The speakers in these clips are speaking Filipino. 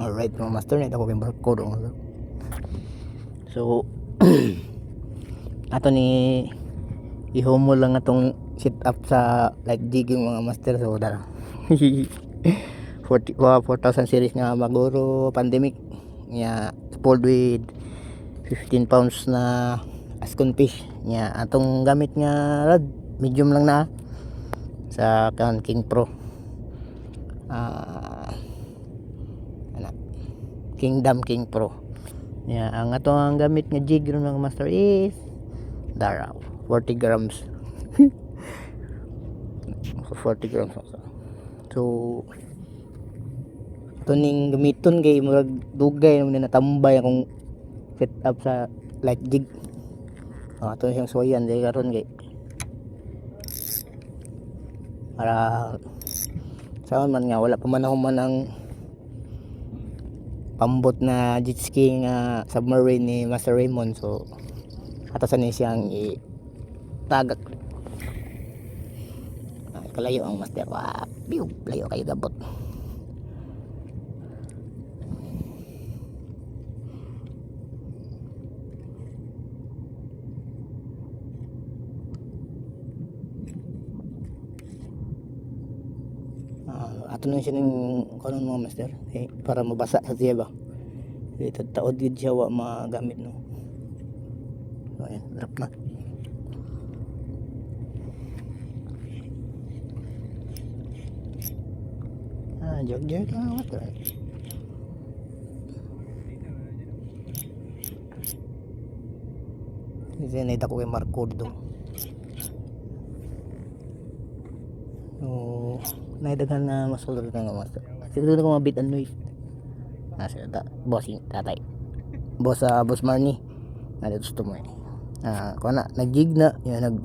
Alright mga master, na ako yung barcode. So ato ni ihomo lang atong sit up sa like jigging mga master. So dara 4,000 series nga maguro pandemic nya pulled with 15 pounds na Ascon fish nya atong gamit nga rod medium lang na sa King Pro Kingdom King Pro. Yeah, ang ato ang gamit nga jig ron mga master is dara 40 grams. 40 grams. So ito ning gamiton kay murag dugay naman na natambay akong set up sa light jig. Ito siyang suwayan dahil karon kay para saan man nga wala pa man ako man ang pambot na jet ski nga submarine ni Master Raymond. So atasan niya siyang itagak. Kalayo ang master. Biu, layo kayo gabot. Ato na siya ng kanon mga master para mabasa sa siya ba taod yun siya wa magamit no. So ayan, drop na. Jog lang what right. Kasi naita ko kay Marcordo. So naidaghan na masulod ka nga master. Siguro ko mabit ang noise. Nasa bossing tatay. Boss Marnie. Nandito gusto mo kuha na nag-jig na yan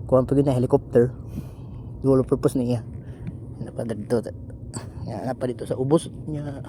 kuha pa na helicopter. Dual purpose niya. Napadagto. Yan, napadito sa ubos niya.